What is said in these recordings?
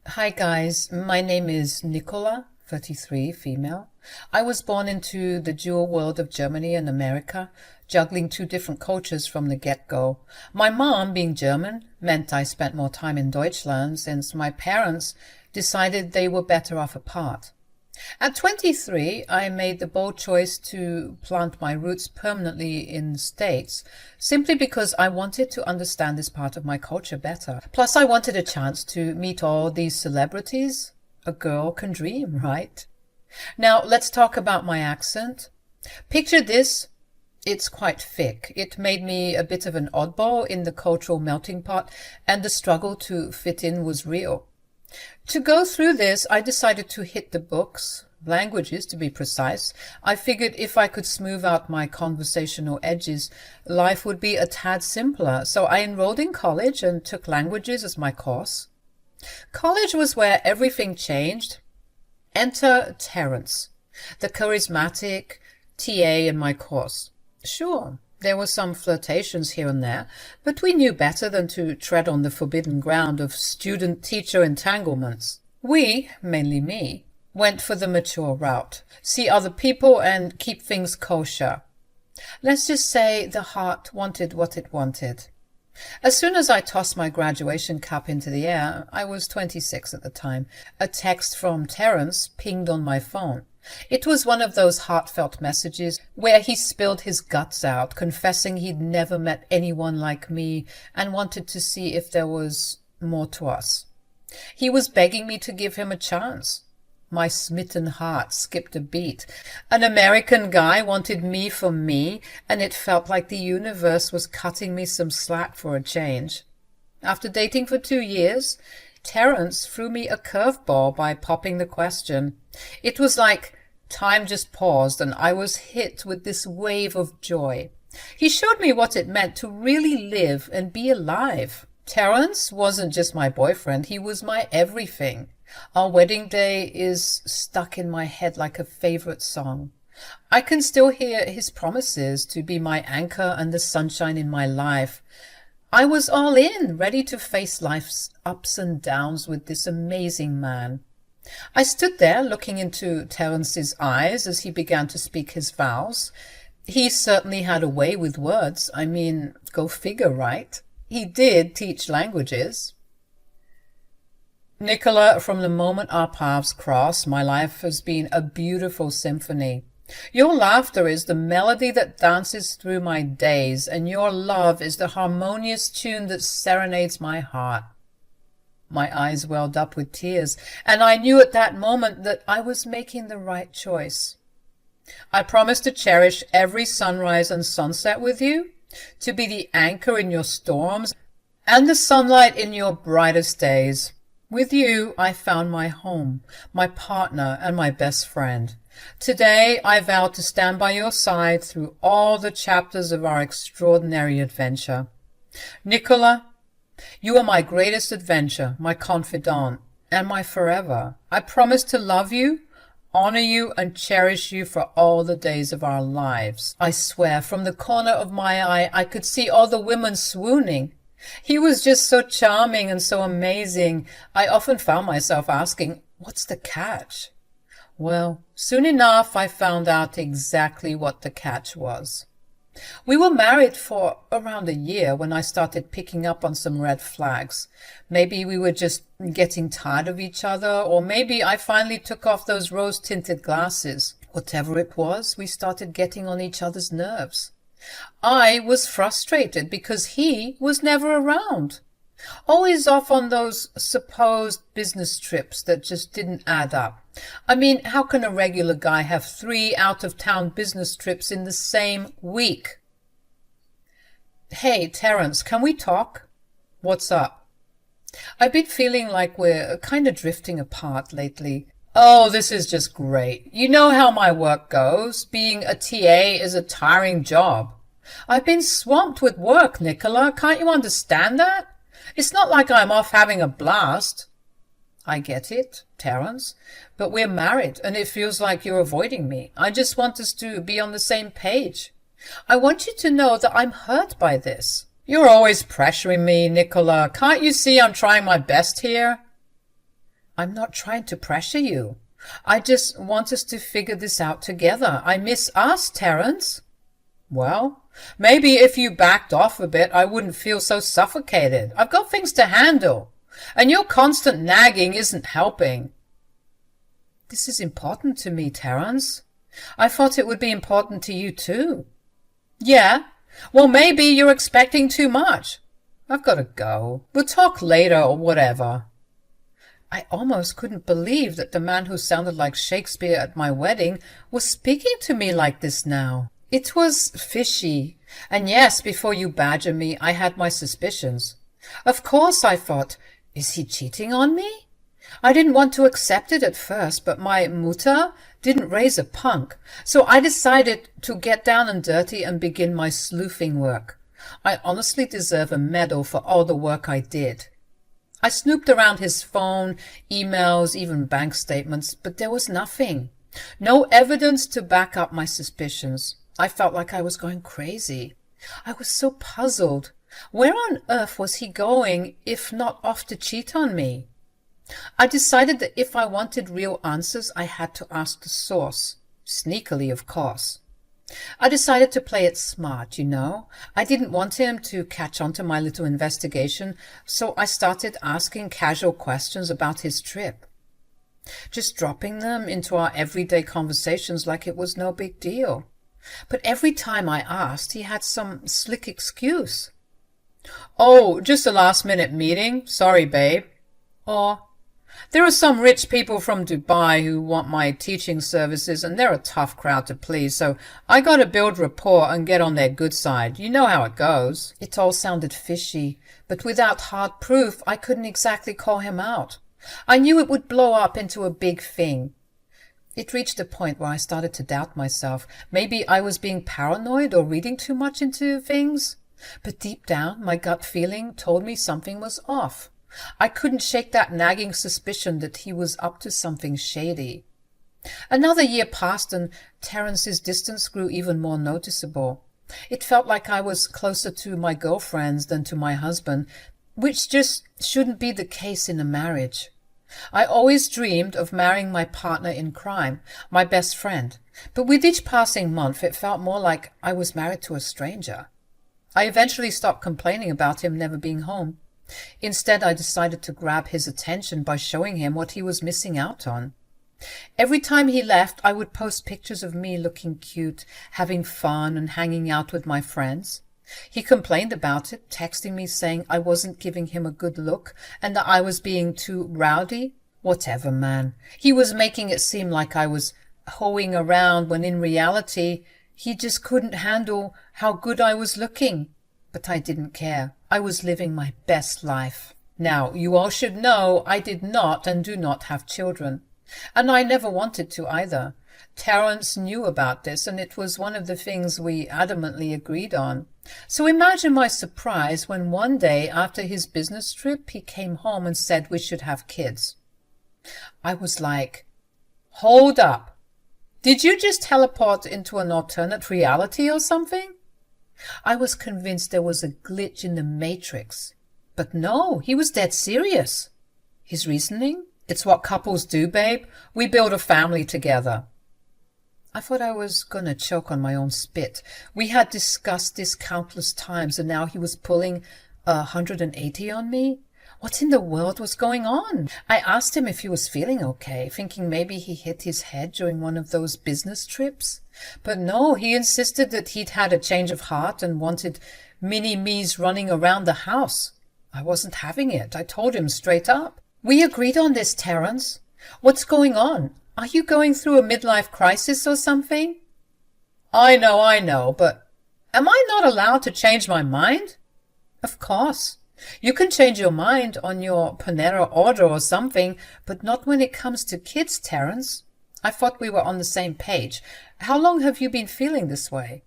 Hi guys, my name is Nicola, 33, female. I was born into the dual world of Germany and America, juggling two different cultures from the get-go. My mom, being German, meant I spent more time in Deutschland since my parents decided they were better off apart. At 23, I made the bold choice to plant my roots permanently in the States, simply because I wanted to understand this part of my culture better. Plus, I wanted a chance to meet all these celebrities. A girl can dream, right? Now, let's talk about my accent. Picture this. It's quite thick. It made me a bit of an oddball in the cultural melting pot, and the struggle to fit in was real. To go through this, I decided to hit the books, languages to be precise. I figured if I could smooth out my conversational edges, life would be a tad simpler. So I enrolled in college and took languages as my course. College was where everything changed. Enter Terence, the charismatic TA in my course. Sure, there were some flirtations here and there, but we knew better than to tread on the forbidden ground of student-teacher entanglements. We, mainly me, went for the mature route, see other people and keep things kosher. Let's just say the heart wanted what it wanted. As soon as I tossed my graduation cap into the air, I was 26 at the time, a text from Terence pinged on my phone. It was one of those heartfelt messages where he spilled his guts out, confessing he'd never met anyone like me and wanted to see if there was more to us. He was begging me to give him a chance. My smitten heart skipped a beat. An American guy wanted me for me, and it felt like the universe was cutting me some slack for a change. After dating for 2 years, Terence threw me a curveball by popping the question. It was like time just paused and I was hit with this wave of joy. He showed me what it meant to really live and be alive. Terence wasn't just my boyfriend, he was my everything. Our wedding day is stuck in my head like a favorite song. I can still hear his promises to be my anchor and the sunshine in my life. I was all in, ready to face life's ups and downs with this amazing man. I stood there looking into Terence's eyes as he began to speak his vows. He certainly had a way with words. I mean, go figure, right? He did teach languages. Nicola, from the moment our paths crossed, my life has been a beautiful symphony. Your laughter is the melody that dances through my days, and your love is the harmonious tune that serenades my heart. My eyes welled up with tears, and I knew at that moment that I was making the right choice. I promised to cherish every sunrise and sunset with you, to be the anchor in your storms and the sunlight in your brightest days. With you, I found my home, my partner, and my best friend. Today, I vow to stand by your side through all the chapters of our extraordinary adventure. Nicola, you are my greatest adventure, my confidant, and my forever. I promise to love you, honor you, and cherish you for all the days of our lives. I swear, from the corner of my eye, I could see all the women swooning. He was just so charming and so amazing. I often found myself asking, what's the catch? Well, soon enough I found out exactly what the catch was. We were married for around a year when I started picking up on some red flags. Maybe we were just getting tired of each other, or maybe I finally took off those rose-tinted glasses. Whatever it was, we started getting on each other's nerves. I was frustrated because he was never around. Always off on those supposed business trips that just didn't add up. I mean, how can a regular guy have 3 out-of-town business trips in the same week? Hey, Terence, can we talk? What's up? I've been feeling like we're kind of drifting apart lately. Oh, this is just great. You know how my work goes. Being a TA is a tiring job. I've been swamped with work, Nicola. Can't you understand that? It's not like I'm off having a blast. I get it, Terence, but we're married and it feels like you're avoiding me. I just want us to be on the same page. I want you to know that I'm hurt by this. You're always pressuring me, Nicola. Can't you see I'm trying my best here? I'm not trying to pressure you. I just want us to figure this out together. I miss us, Terence. Well, maybe if you backed off a bit, I wouldn't feel so suffocated. I've got things to handle, and your constant nagging isn't helping. This is important to me, Terence. I thought it would be important to you too. Yeah? Well, maybe you're expecting too much. I've got to go. We'll talk later or whatever. I almost couldn't believe that the man who sounded like Shakespeare at my wedding was speaking to me like this now. It was fishy. And yes, before you badger me, I had my suspicions. Of course, I thought, is he cheating on me? I didn't want to accept it at first, but my Mutter didn't raise a punk, so I decided to get down and dirty and begin my sleuthing work. I honestly deserve a medal for all the work I did. I snooped around his phone, emails, even bank statements, but there was nothing. No evidence to back up my suspicions. I felt like I was going crazy. I was so puzzled. Where on earth was he going, if not off to cheat on me? I decided that if I wanted real answers, I had to ask the source. Sneakily, of course. I decided to play it smart, you know. I didn't want him to catch on to my little investigation, so I started asking casual questions about his trip. Just dropping them into our everyday conversations like it was no big deal. But every time I asked, he had some slick excuse. Oh, just a last-minute meeting. Sorry, babe. Or, there are some rich people from Dubai who want my teaching services, and they're a tough crowd to please, so I gotta build rapport and get on their good side. You know how it goes. It all sounded fishy, but without hard proof, I couldn't exactly call him out. I knew it would blow up into a big thing. It reached a point where I started to doubt myself. Maybe I was being paranoid or reading too much into things. But deep down, my gut feeling told me something was off. I couldn't shake that nagging suspicion that he was up to something shady. Another year passed and Terence's distance grew even more noticeable. It felt like I was closer to my girlfriends than to my husband, which just shouldn't be the case in a marriage. I always dreamed of marrying my partner in crime, my best friend, but with each passing month it felt more like I was married to a stranger. I eventually stopped complaining about him never being home. Instead, I decided to grab his attention by showing him what he was missing out on. Every time he left, I would post pictures of me looking cute, having fun and hanging out with my friends. He complained about it, texting me saying I wasn't giving him a good look and that I was being too rowdy. Whatever, man. He was making it seem like I was hoeing around when in reality he just couldn't handle how good I was looking. But I didn't care. I was living my best life. Now, you all should know I did not and do not have children. And I never wanted to either. Terence knew about this, and it was one of the things we adamantly agreed on. So imagine my surprise when one day after his business trip he came home and said we should have kids. I was like, hold up. Did you just teleport into an alternate reality or something? I was convinced there was a glitch in the Matrix. But no, he was dead serious. His reasoning? It's what couples do, babe. We build a family together. I thought I was gonna choke on my own spit. We had discussed this countless times, and now he was pulling 180 on me? What in the world was going on? I asked him if he was feeling okay, thinking maybe he hit his head during one of those business trips. But no, he insisted that he'd had a change of heart and wanted mini-me's running around the house. I wasn't having it. I told him straight up. We agreed on this, Terence. What's going on? Are you going through a midlife crisis or something? I know, but am I not allowed to change my mind? Of course. You can change your mind on your Panera order or something, but not when it comes to kids, Terence. I thought we were on the same page. How long have you been feeling this way?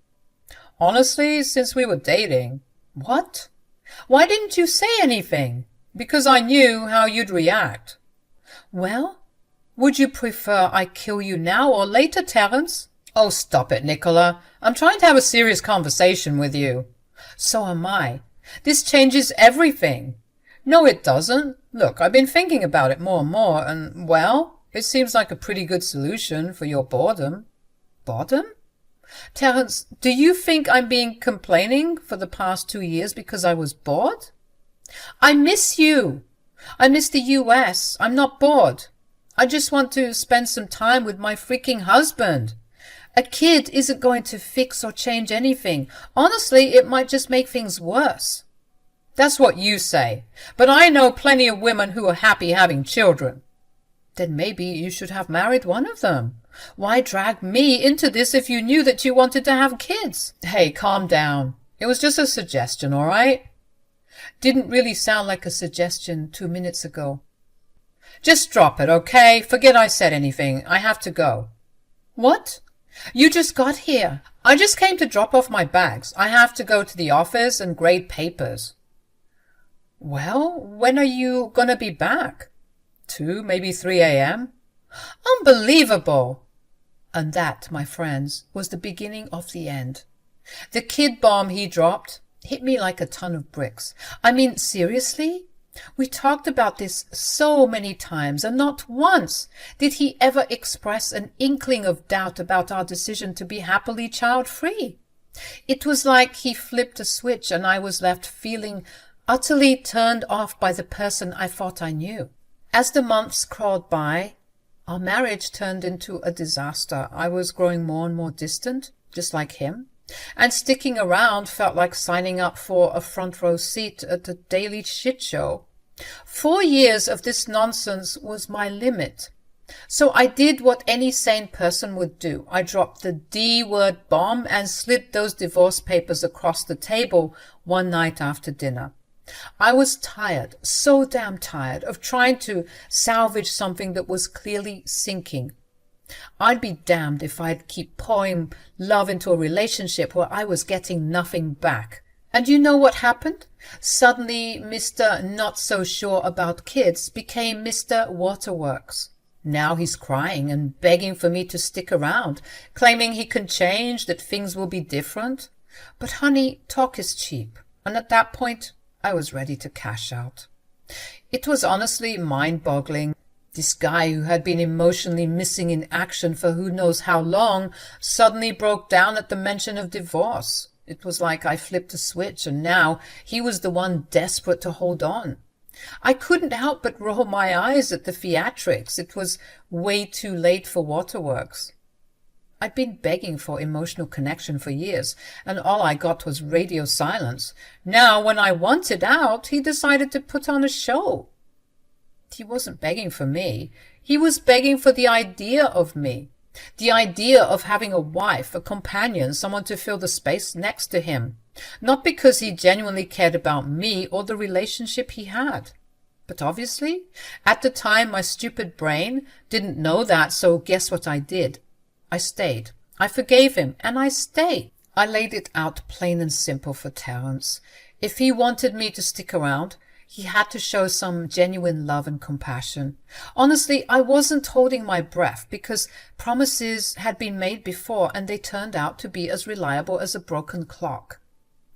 Honestly, since we were dating. What? Why didn't you say anything? Because I knew how you'd react. Well, would you prefer I kill you now or later, Terence? Oh, stop it, Nicola. I'm trying to have a serious conversation with you. So am I. This changes everything. No, it doesn't. Look, I've been thinking about it more and more, and, well, it seems like a pretty good solution for your boredom. Boredom? Terence, do you think I'm being complaining for the past 2 years because I was bored? I miss you. I miss the US. I'm not bored. I just want to spend some time with my freaking husband. A kid isn't going to fix or change anything. Honestly, it might just make things worse. That's what you say, but I know plenty of women who are happy having children. Then maybe you should have married one of them. Why drag me into this if you knew that you wanted to have kids? Hey, calm down. It was just a suggestion, all right? Didn't really sound like a suggestion 2 minutes ago. Just drop it, okay? Forget I said anything. I have to go. What? You just got here. I just came to drop off my bags. I have to go to the office and grade papers. Well, when are you gonna be back? 2, maybe 3 a.m.? Unbelievable! And that, my friends, was the beginning of the end. The kid bomb he dropped hit me like a ton of bricks. I mean, seriously? We talked about this so many times, and not once did he ever express an inkling of doubt about our decision to be happily child-free. It was like he flipped a switch and I was left feeling utterly turned off by the person I thought I knew. As the months crawled by, our marriage turned into a disaster. I was growing more and more distant, just like him, and sticking around felt like signing up for a front row seat at a daily shit show. 4 years of this nonsense was my limit. So I did what any sane person would do. I dropped the D-word bomb and slid those divorce papers across the table one night after dinner. I was tired, so damn tired, of trying to salvage something that was clearly sinking. I'd be damned if I'd keep pouring love into a relationship where I was getting nothing back. And you know what happened? Suddenly, Mr. Not So Sure About Kids became Mr. Waterworks. Now he's crying and begging for me to stick around, claiming he can change, that things will be different. But honey, talk is cheap, and at that point, I was ready to cash out. It was honestly mind-boggling. This guy who had been emotionally missing in action for who knows how long suddenly broke down at the mention of divorce. It was like I flipped a switch, and now he was the one desperate to hold on. I couldn't help but roll my eyes at the theatrics. It was way too late for Waterworks. I'd been begging for emotional connection for years, and all I got was radio silence. Now, when I wanted out, he decided to put on a show. He wasn't begging for me. He was begging for the idea of me. The idea of having a wife, a companion, someone to fill the space next to him. Not because he genuinely cared about me or the relationship he had. But obviously, at the time, my stupid brain didn't know that, so guess what I did? I stayed. I forgave him, and I stayed. I laid it out plain and simple for Terence. If he wanted me to stick around, he had to show some genuine love and compassion. Honestly, I wasn't holding my breath because promises had been made before and they turned out to be as reliable as a broken clock.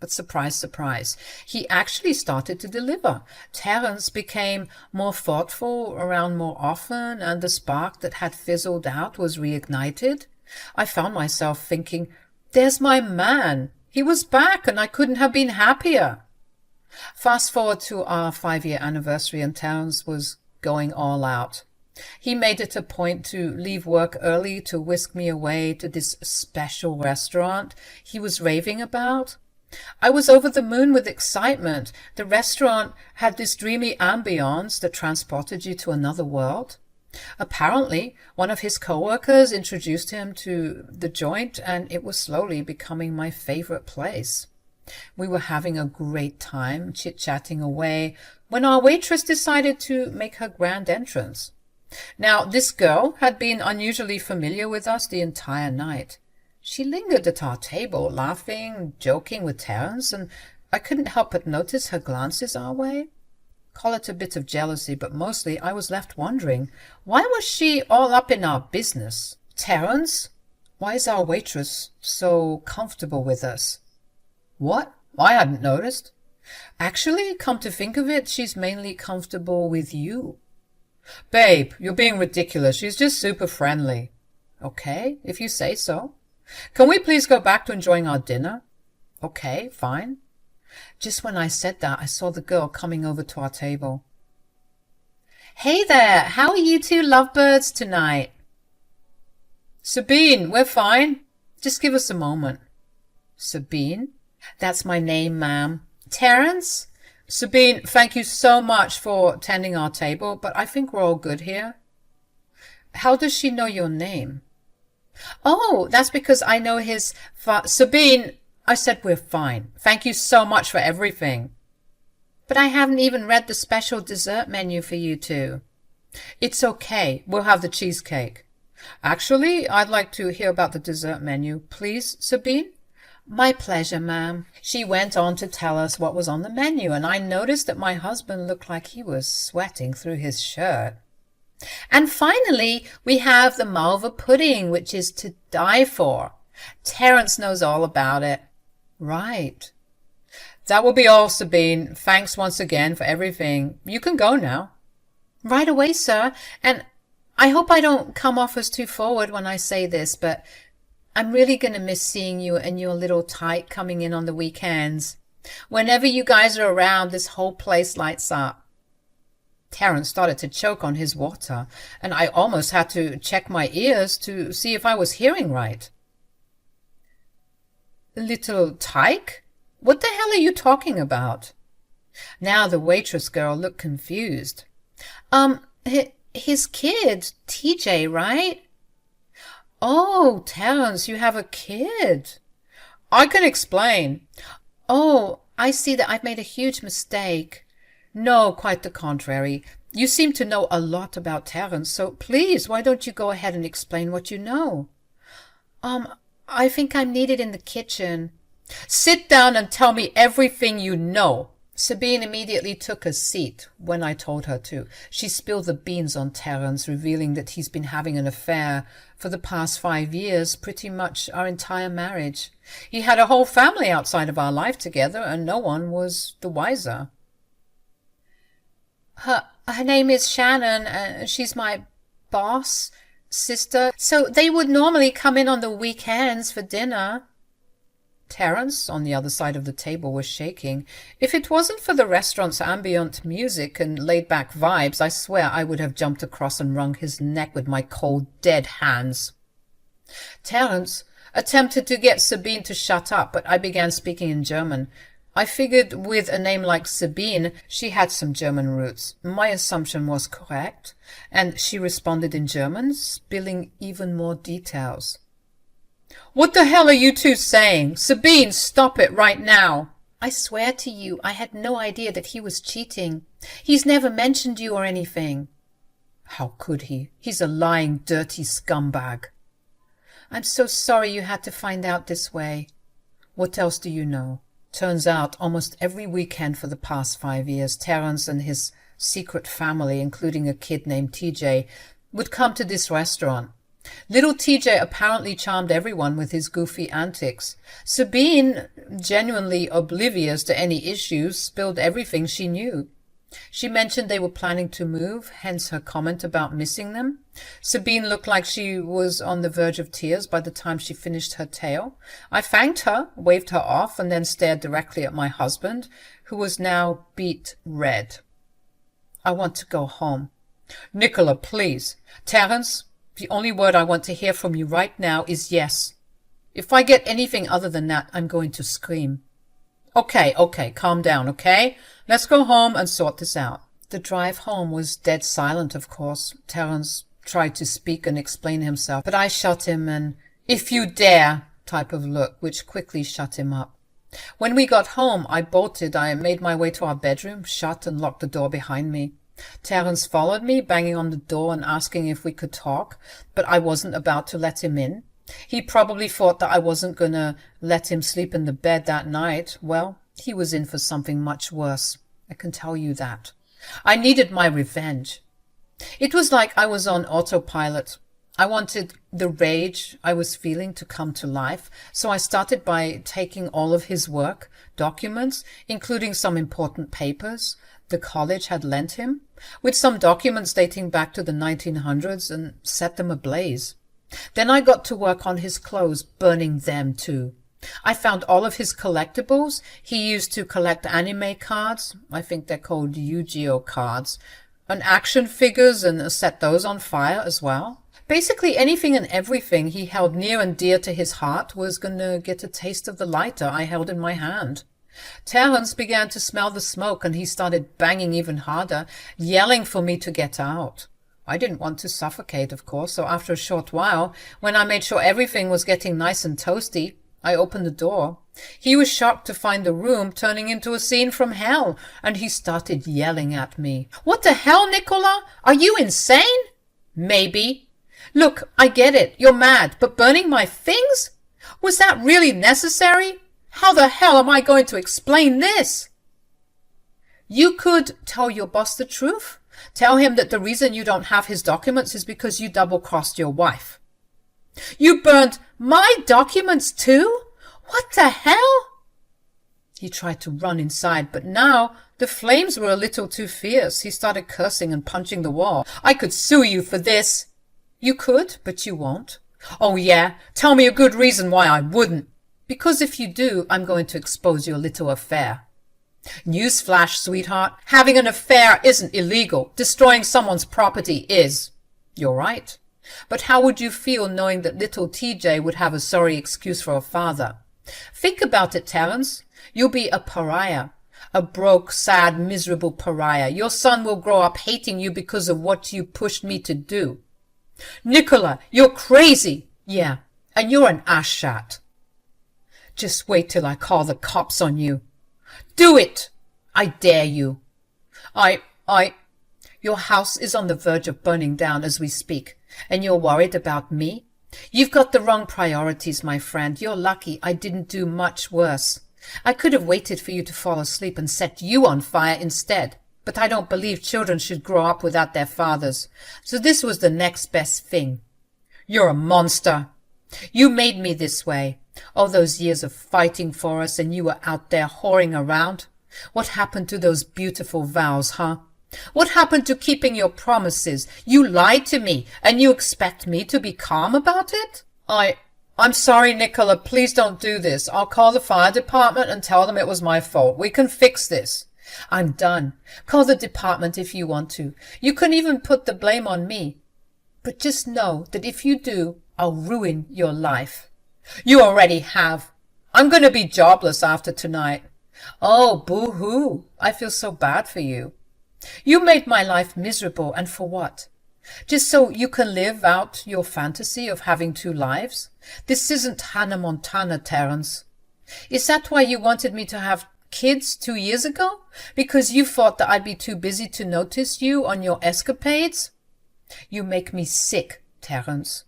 But surprise, surprise, he actually started to deliver. Terence became more thoughtful, around more often, and the spark that had fizzled out was reignited. I found myself thinking, there's my man. He was back and I couldn't have been happier. Fast forward to our 5-year anniversary and Terence was going all out. He made it a point to leave work early to whisk me away to this special restaurant he was raving about. I was over the moon with excitement. The restaurant had this dreamy ambience that transported you to another world. Apparently, one of his co-workers introduced him to the joint, and it was slowly becoming my favorite place. We were having a great time, chit-chatting away, when our waitress decided to make her grand entrance. Now, this girl had been unusually familiar with us the entire night. She lingered at our table, laughing, joking with Terence, and I couldn't help but notice her glances our way. Call it a bit of jealousy, but mostly I was left wondering, why was she all up in our business? Terence, why is our waitress so comfortable with us? What? I hadn't noticed. Actually, come to think of it, she's mainly comfortable with you. Babe, you're being ridiculous. She's just super friendly. Okay, if you say so. Can we please go back to enjoying our dinner? Okay, fine. Just when I said that, I saw the girl coming over to our table. Hey there, how are you two lovebirds tonight? Sabine, we're fine. Just give us a moment. Sabine? That's my name, ma'am. Terence? Sabine, thank you so much for tending our table, but I think we're all good here. How does she know your name? Oh, that's because I know his Sabine, I said we're fine. Thank you so much for everything. But I haven't even read the special dessert menu for you two. It's okay. We'll have the cheesecake. Actually, I'd like to hear about the dessert menu. Please, Sabine? My pleasure, ma'am. She went on to tell us what was on the menu, and I noticed that my husband looked like he was sweating through his shirt. And finally, we have the Malva pudding, which is to die for. Terence knows all about it. Right. That will be all, Sabine. Thanks once again for everything. You can go now. Right away, sir. And I hope I don't come off as too forward when I say this, but I'm really going to miss seeing you and your little tyke coming in on the weekends. Whenever you guys are around, this whole place lights up. Terence started to choke on his water, and I almost had to check my ears to see if I was hearing right. Little tyke? What the hell are you talking about? Now the waitress girl looked confused. His kid, TJ, right? Oh, Terence, you have a kid. I can explain. Oh, I see that I've made a huge mistake. No, quite the contrary. You seem to know a lot about Terence, so please, why don't you go ahead and explain what you know? I think I'm needed in the kitchen. Sit down and tell me everything you know. Sabine immediately took a seat when I told her to. She spilled the beans on Terence, revealing that he's been having an affair for the past 5 years, pretty much our entire marriage. He had a whole family outside of our life together, and no one was the wiser. Her name is Shannon. She's my boss, sister. So they would normally come in on the weekends for dinner. Terence, on the other side of the table, was shaking. If it wasn't for the restaurant's ambient music and laid-back vibes, I swear I would have jumped across and wrung his neck with my cold, dead hands. Terence attempted to get Sabine to shut up, but I began speaking in German. I figured with a name like Sabine, she had some German roots. My assumption was correct, and she responded in German, spilling even more details. What the hell are you two saying? Sabine, stop it right now. I swear to you, I had no idea that he was cheating. He's never mentioned you or anything. How could he? He's a lying, dirty scumbag. I'm so sorry you had to find out this way. What else do you know? Turns out almost every weekend for the past 5 years, Terence and his secret family, including a kid named TJ, would come to this restaurant. Little TJ apparently charmed everyone with his goofy antics. Sabine, genuinely oblivious to any issues, spilled everything she knew. She mentioned they were planning to move, hence her comment about missing them. Sabine looked like she was on the verge of tears by the time she finished her tale. I thanked her, waved her off, and then stared directly at my husband, who was now beet red. I want to go home. Nicola, please. Terence, the only word I want to hear from you right now is yes. If I get anything other than that, I'm going to scream. Okay, calm down, okay? Let's go home and sort this out. The drive home was dead silent, of course. Terence tried to speak and explain himself, but I shut him an "if you dare" type of look, which quickly shut him up. When we got home, I bolted. I made my way to our bedroom, shut and locked the door behind me. Terence followed me, banging on the door and asking if we could talk, but I wasn't about to let him in. He probably thought that I wasn't gonna let him sleep in the bed that night. Well, he was in for something much worse. I can tell you that. I needed my revenge. It was like I was on autopilot. I wanted the rage I was feeling to come to life, so I started by taking all of his work, documents, including some important papers the college had lent him, with some documents dating back to the 1900s, and set them ablaze. Then I got to work on his clothes, burning them too. I found all of his collectibles. He used to collect anime cards, I think they're called Yu-Gi-Oh cards, and action figures, and set those on fire as well. Basically anything and everything he held near and dear to his heart was gonna get a taste of the lighter I held in my hand. Terence began to smell the smoke, and he started banging even harder, yelling for me to get out. I didn't want to suffocate, of course, so after a short while, when I made sure everything was getting nice and toasty, I opened the door. He was shocked to find the room turning into a scene from hell, and he started yelling at me. "What the hell, Nicola? Are you insane?" "Maybe. Look, I get it. You're mad, but burning my things? Was that really necessary? How the hell am I going to explain this?" "You could tell your boss the truth. Tell him that the reason you don't have his documents is because you double-crossed your wife." "You burned my documents too? What the hell?" He tried to run inside, but now the flames were a little too fierce. He started cursing and punching the wall. "I could sue you for this." "You could, but you won't." "Oh yeah? Tell me a good reason why I wouldn't." "Because if you do, I'm going to expose your little affair." "Newsflash, sweetheart. Having an affair isn't illegal. Destroying someone's property is." "You're right. But how would you feel knowing that little TJ would have a sorry excuse for a father? Think about it, Terence. You'll be a pariah. A broke, sad, miserable pariah. Your son will grow up hating you because of what you pushed me to do." "Nicola, you're crazy." "Yeah, and you're an asshat." "Just wait till I call the cops on you." "Do it." "I dare you." Your house is on the verge of burning down as we speak, and you're worried about me? You've got the wrong priorities, my friend. You're lucky I didn't do much worse. I could have waited for you to fall asleep and set you on fire instead, but I don't believe children should grow up without their fathers, so this was the next best thing. You're a monster. You made me this way. All those years of fighting for us, and you were out there whoring around. What happened to those beautiful vows, huh? What happened to keeping your promises? You lied to me, and you expect me to be calm about it? I'm sorry, Nicola. Please don't do this. I'll call the fire department and tell them it was my fault. We can fix this. I'm done. Call the department if you want to. You can even put the blame on me. But just know that if you do, I'll ruin your life. You already have. I'm going to be jobless after tonight. Oh, boo-hoo. I feel so bad for you. You made my life miserable, and for what? Just so you can live out your fantasy of having two lives? This isn't Hannah Montana, Terence. Is that why you wanted me to have kids 2 years ago? Because you thought that I'd be too busy to notice you on your escapades? You make me sick, Terence.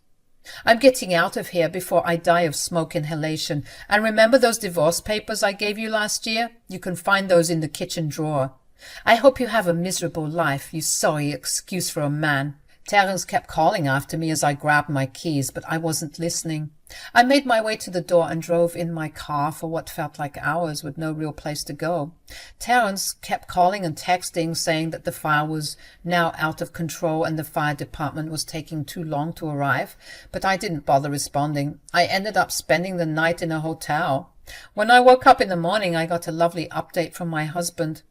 I'm getting out of here before I die of smoke inhalation. And remember those divorce papers I gave you last year? You can find those in the kitchen drawer. I hope you have a miserable life, you sorry excuse for a man. Terence kept calling after me as I grabbed my keys, but I wasn't listening. I made my way to the door and drove in my car for what felt like hours with no real place to go. Terence kept calling and texting, saying that the fire was now out of control and the fire department was taking too long to arrive, but I didn't bother responding. I ended up spending the night in a hotel. When I woke up in the morning, I got a lovely update from my husband.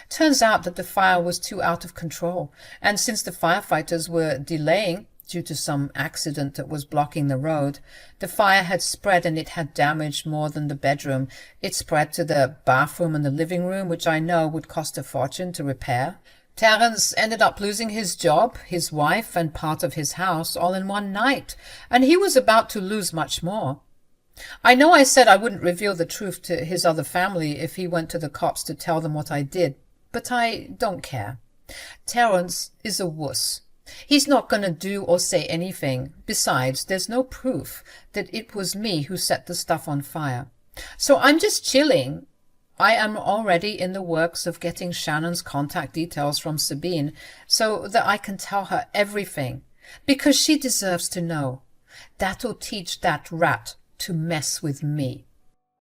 Turns out that the fire was too out of control, and since the firefighters were delaying due to some accident that was blocking the road, the fire had spread and it had damaged more than the bedroom. It spread to the bathroom and the living room, which I know would cost a fortune to repair. Terence ended up losing his job, his wife, and part of his house all in one night, and he was about to lose much more. I know I said I wouldn't reveal the truth to his other family if he went to the cops to tell them what I did, but I don't care. Terence is a wuss. He's not going to do or say anything. Besides, there's no proof that it was me who set the stuff on fire. So I'm just chilling. I am already in the works of getting Shannon's contact details from Sabine so that I can tell her everything. because she deserves to know. That'll teach that rat to mess with me.